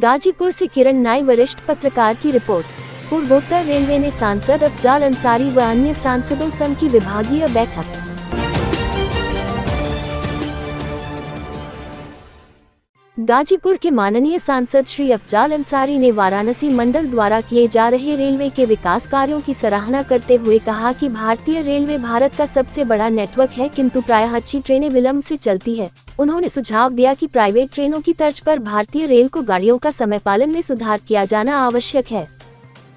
गाजीपुर से किरण नाई, वरिष्ठ पत्रकार की रिपोर्ट। पूर्वोत्तर रेलवे ने सांसद अफजाल अंसारी व अन्य सांसदों संग की विभागीय बैठक। गाजीपुर के माननीय सांसद श्री अफजाल अंसारी ने वाराणसी मंडल द्वारा किए जा रहे रेलवे के विकास कार्यों की सराहना करते हुए कहा कि भारतीय रेलवे भारत का सबसे बड़ा नेटवर्क है, किंतु प्रायः अच्छी ट्रेनें विलंब से चलती है। उन्होंने सुझाव दिया कि प्राइवेट ट्रेनों की तर्ज पर भारतीय रेल को गाड़ियों का समय पालन में सुधार किया जाना आवश्यक है।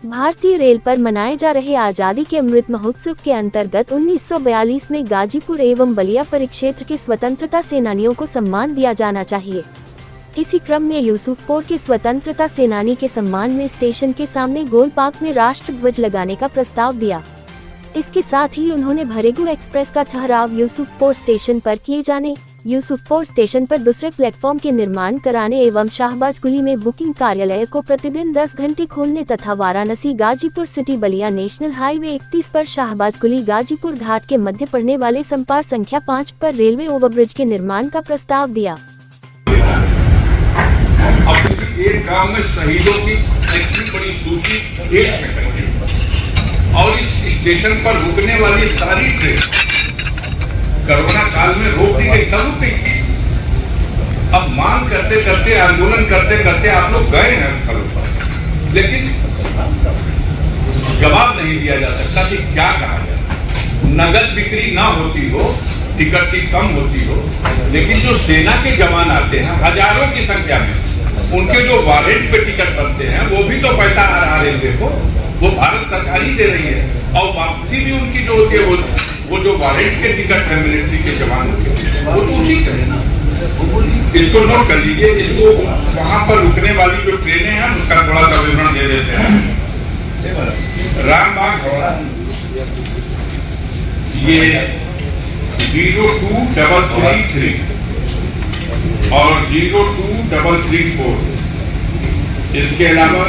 भारतीय रेल पर मनाए जा रहे आजादी के अमृत महोत्सव के अंतर्गत 1942 में गाजीपुर एवं बलिया परिक्षेत्र के स्वतंत्रता सेनानियों को सम्मान दिया जाना चाहिए। इसी क्रम में यूसुफपुर के स्वतंत्रता सेनानी के सम्मान में स्टेशन के सामने गोल पार्क में राष्ट्र ध्वज लगाने का प्रस्ताव दिया। इसके साथ ही उन्होंने भरेगू एक्सप्रेस का ठहराव यूसुफपुर स्टेशन पर किए जाने, यूसुफपुर स्टेशन पर दूसरे प्लेटफॉर्म के निर्माण कराने एवं शाहबाज कुली में बुकिंग कार्यालय को प्रतिदिन 10 घंटे खोलने तथा Varanasi Ghazipur city Ballia national highway 31 पर शाहबाज कुली गाजीपुर घाट के मध्य पड़ने वाले संपार संख्या 5 पर रेलवे ओवरब्रिज के निर्माण का प्रस्ताव दिया। एक गांव में शहीदों की इतनी बड़ी सूची देश में है और इस स्टेशन पर रुकने वाली सारी ट्रेन कोरोना काल में रोक दी गई, सब रुक गई। अब मांग करते करते, आंदोलन करते करते आप लोग गए हैं स्थलों पर, लेकिन जवाब नहीं दिया जा सकता कि क्या कहा जाए। नगद बिक्री ना होती हो, टिकट की कम होती हो, लेकिन जो सेना के जवान आते हैं हजारों की संख्या में, उनके जो वारंट पे टिकट बनते हैं वो भी तो पैसा आ रहा है रेलवे को, वो भारत सरकार ही दे रही है। और वापसी भी उनकी जो होती है वो जो वारंट के टिकट है मिलिट्री के जवान होते हैं वो तो उसी का है ना। इसको नोट कर लीजिए। इसको वहां पर रुकने वाली जो ट्रेनें हैं उसका थोड़ा सा विवरण दे देते हैं। रामबाग ये 02333 और 02334। इसके अलावा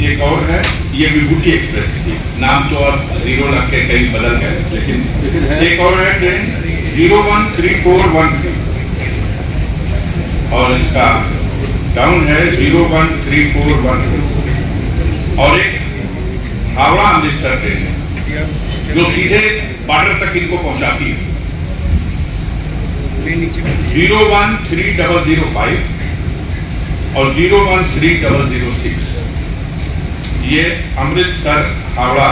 एक और है, ये विभूति एक्सप्रेस थी, नाम तो और 0 लग के कहीं बदल गए, लेकिन एक और है ट्रेन 013413 और इसका डाउन है 013414 और एक हावड़ा अमृतसर ट्रेन है जो सीधे बॉर्डर तक इनको पहुंचाती है। 013005 और 013006 ये अमृतसर हावड़ा।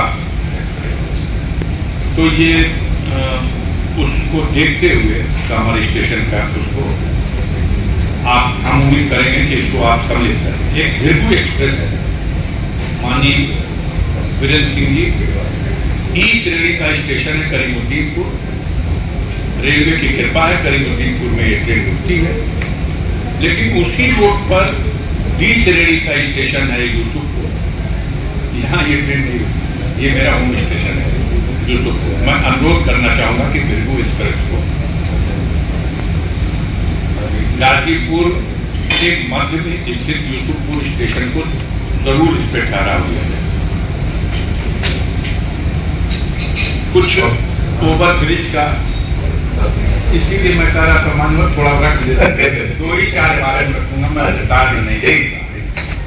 तो ये उसको देखते हुए हमारे स्टेशन का उसको हम उम्मीद करेंगे कि इसको आप समझ करें। एक भरेगू एक्सप्रेस है, माननीय वीरेंद्र सिंह जी, ई श्रेणी का स्टेशन है करीमुद्दीनपुर। रेलवे की कृपा है करीमुद्दीनपुर में ये ट्रेन रुकती है, लेकिन उसी रोड पर डी श्रेणी का स्टेशन है यूसुफपुर, यहाँ ये ट्रेन नहीं रुकती। ये मेरा होम स्टेशन है यूसुफपुर। मैं अनुरोध करना चाहूंगा कि भरेगू एक्सप्रेस को गाजीपुर के मध्य में स्थित यूसुफपुर स्टेशन को जरूर इस पर ठहराव दिया जाए। कुछ ओवर ब्रिज का, इसीलिए मैं कह रहा था मान लो थोड़ा रख देता, 2 ही 4 बारे में रखूंगा, मैं बता नहीं।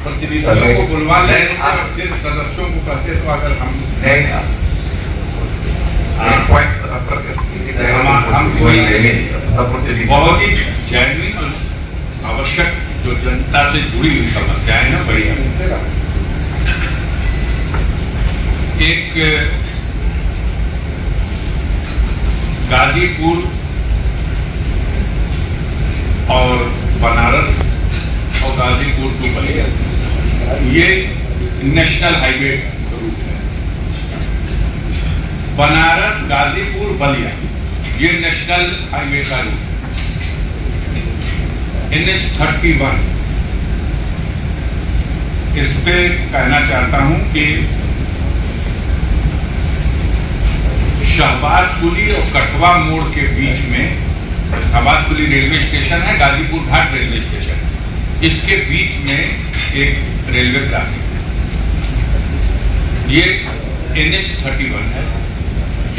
प्रतिनिधियों को बुलवा लें और फिर सदस्यों को कहते तो अगर हम बहुत ही जेन्युइन और आवश्यक जो जनता से जुड़ी हुई समस्याएं हैं बड़ी है। एक गाजीपुर और बनारस और गाजीपुर टू बलिया ये नेशनल हाईवे रूट है। बनारस गाजीपुर बलिया ये नेशनल हाईवे का रूट है। NH-31 इस पे कहना चाहता हूं कि शाहबाज कुली और कठवा मोड़ के बीच में, शाहबाज कुली रेलवे स्टेशन है, गाजीपुर घाट रेलवे स्टेशन है, इसके बीच में एक रेलवे क्रॉसिंग है। ये NH-31 है।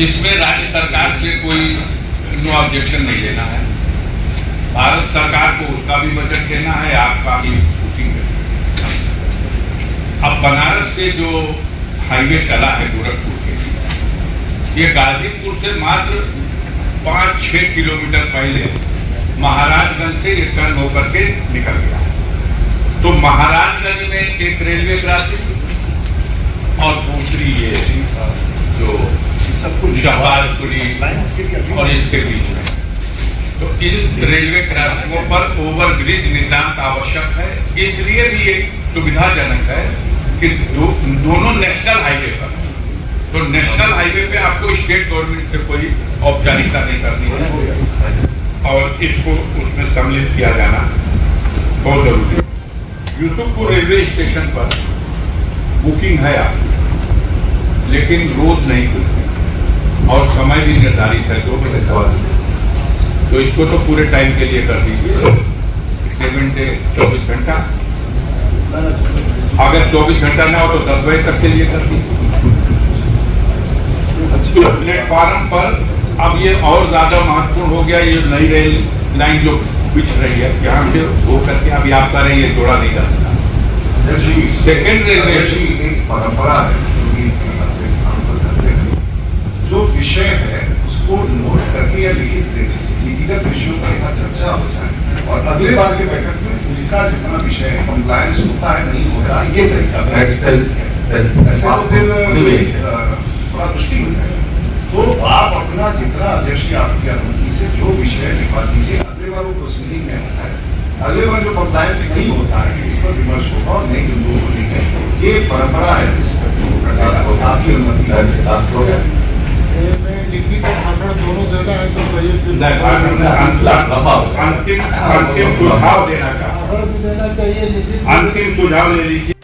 इसमें राज्य सरकार से कोई नो ऑब्जेक्शन नहीं देना है, भारत सरकार को उसका भी बजट देना है, आपका भी उसी में अब बनारस से जो हाईवे चला है गोरखपुर के, ये गाजीपुर से मात्र 5-6 किलोमीटर पहले महाराजगंज से ये टर्न होकर के निकल गया। तो महाराजगंज में एक रेलवे क्रॉसिंग और दूसरी ये जो शहबाजपुरी और इसके बीच में, तो इन रेलवे क्रॉसिंगों पर ओवरब्रिज नितांत आवश्यक है। इसलिए भी ये सुविधाजनक है कि दोनों नेशनल हाईवे पर, तो नेशनल हाईवे पे आपको स्टेट गवर्नमेंट से कोई औपचारिकता नहीं करनी है और इसको उसमें सम्मिलित किया जाना बहुत जरूरी है। यूसुफपुर रेलवे स्टेशन पर बुकिंग है आप, लेकिन रोज नहीं खुलती और समय भी निर्धारित है 2 बजे तक। तो इसको तो पूरे टाइम के लिए कर दीजिए, 7 डे 24 घंटा। अगर 24 घंटा ना हो तो 10 बजे तक के लिए कर दीजिए। प्लेटफार्म पर अब ये और ज्यादा महत्वपूर्ण हो गया, ये नई रेल लाइन जो बिछ रही है, यहाँ से हो करके अभी आप कह रहे हैं ये जोड़ा नहीं कर सकता। सेकेंड रेलवे एक परंपरा है अपने स्थान पर करते हैं, जो विषय है उसको नोट करके या लिखित दे दीजिए, लिखित विषयों पर यहाँ चर्चा हो जाए और अगले बार की बैठक में उनका जितना विषय है कंप्लायंस होता है नहीं होता ये तरीका ऐसा तो फिर थोड़ा मुश्किल हो जाएगा। तो आप अपना जितना अध्यक्ष आपकी अनुमति से जो विषय लिखवा दीजिए, अगले बार वो प्रोसीडिंग में होता है, अगले बार जो कंप्लायंस नहीं होता है उस पर विमर्श होगा और नई बिंदुओं को लेकर ये परंपरा है इस आपकी अनुमति लिखित और भाषण दोनों देना है तो अंतिम सुझाव देना चाहिए। देना चाहिए। अंतिम सुझाव ले लीजिए।